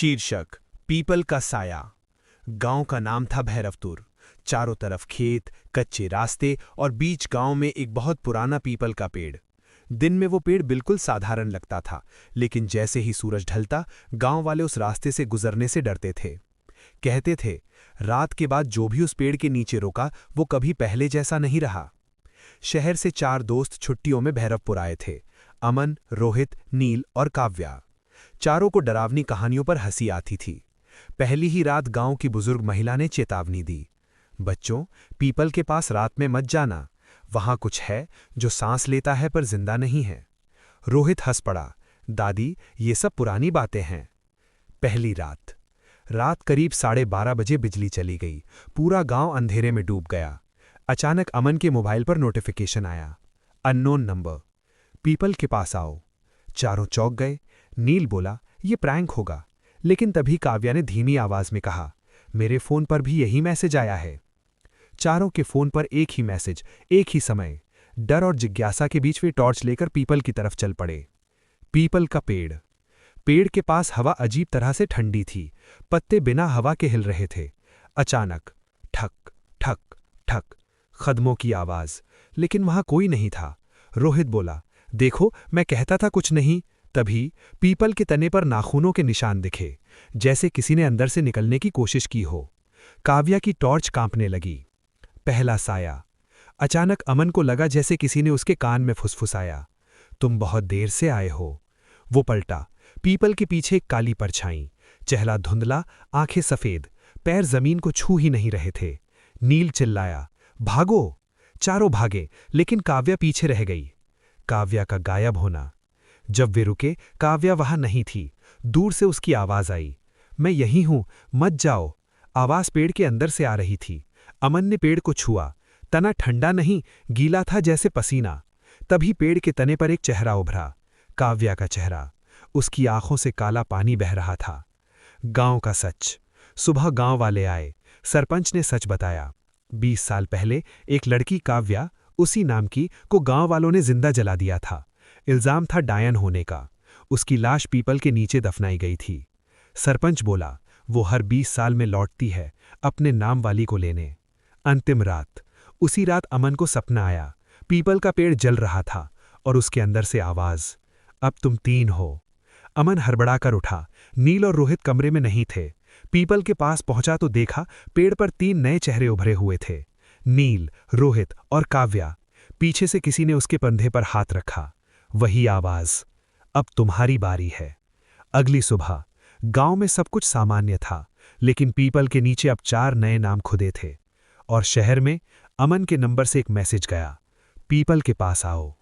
शीर्षक पीपल का साया। गांव का नाम था भैरवपुर। चारों तरफ खेत, कच्चे रास्ते और बीच गांव में एक बहुत पुराना पीपल का पेड़। दिन में वो पेड़ बिल्कुल साधारण लगता था, लेकिन जैसे ही सूरज ढलता गांव वाले उस रास्ते से गुजरने से डरते थे। कहते थे, रात के बाद जो भी उस पेड़ के नीचे रुका वो कभी पहले जैसा नहीं रहा। शहर से 4 दोस्त छुट्टियों में भैरवपुर आए थे। अमन, रोहित, नील और काव्या। चारों को डरावनी कहानियों पर हंसी आती थी। पहली ही रात गांव की बुजुर्ग महिला ने चेतावनी दी, बच्चों, पीपल के पास रात में मत जाना, वहां कुछ है जो सांस लेता है पर जिंदा नहीं है। रोहित हंस पड़ा, दादी, ये सब पुरानी बातें हैं। पहली रात। रात करीब 12:30 बजे बिजली चली गई। पूरा गांव अंधेरे में डूब गया। अचानक अमन के मोबाइल पर नोटिफिकेशन आया, अननोन नंबर, पीपल के पास आओ। चारों चौंक गए। नील बोला, ये प्रैंक होगा, लेकिन तभी काव्या ने धीमी आवाज में कहा, मेरे फोन पर भी यही मैसेज आया है। चारों के फोन पर एक ही मैसेज, एक ही समय। डर और जिज्ञासा के बीच वे टॉर्च लेकर पीपल की तरफ चल पड़े। पीपल का पेड़। पेड़ के पास हवा अजीब तरह से ठंडी थी। पत्ते बिना हवा के हिल रहे थे। अचानक ठक ठक ठक कदमों की आवाज, लेकिन वहां कोई नहीं था। रोहित बोला, देखो, मैं कहता था कुछ नहीं। तभी पीपल के तने पर नाखूनों के निशान दिखे, जैसे किसी ने अंदर से निकलने की कोशिश की हो। काव्या की टॉर्च कांपने लगी। पहला साया। अचानक अमन को लगा जैसे किसी ने उसके कान में फुसफुसाया, तुम बहुत देर से आए हो। वो पलटा। पीपल के पीछे एक काली परछाई, चेहरा धुंधला, आंखें सफेद, पैर जमीन को छू ही नहीं रहे थे। नील चिल्लाया, भागो। चारों भागे, लेकिन काव्या पीछे रह गई। काव्या का गायब होना। जब वे रुके, काव्या वहां नहीं थी। दूर से उसकी आवाज आई, मैं यहीं हूं, मत जाओ। आवाज पेड़ के अंदर से आ रही थी। अमन ने पेड़ को छुआ। तना ठंडा नहीं, गीला था जैसे पसीना। तभी पेड़ के तने पर एक चेहरा उभरा, काव्या का चेहरा। उसकी आंखों से काला पानी बह रहा था। गांव का सच। सुबह गांव वाले आए। सरपंच ने सच बताया। 20 साल पहले एक लड़की काव्या, उसी नाम की, को गांव वालों ने जिंदा जला दिया था। इल्जाम था डायन होने का। उसकी लाश पीपल के नीचे दफनाई गई थी। सरपंच बोला, वो हर 20 साल में लौटती है, अपने नाम वाली को लेने। अंतिम रात। उसी रात अमन को सपना आया, पीपल का पेड़ जल रहा था और उसके अंदर से आवाज, अब तुम 3 हो। अमन हड़बड़ाकर उठा। नील और रोहित कमरे में नहीं थे। पीपल के पास पहुंचा तो देखा पेड़ पर 3 नए चेहरे उभरे हुए थे, नील, रोहित और काव्या। पीछे से किसी ने उसके कंधे पर हाथ रखा। वही आवाज, अब तुम्हारी बारी है। अगली सुबह। गांव में सब कुछ सामान्य था, लेकिन पीपल के नीचे अब 4 नए नाम खुदे थे। और शहर में अमन के नंबर से एक मैसेज गया, पीपल के पास आओ।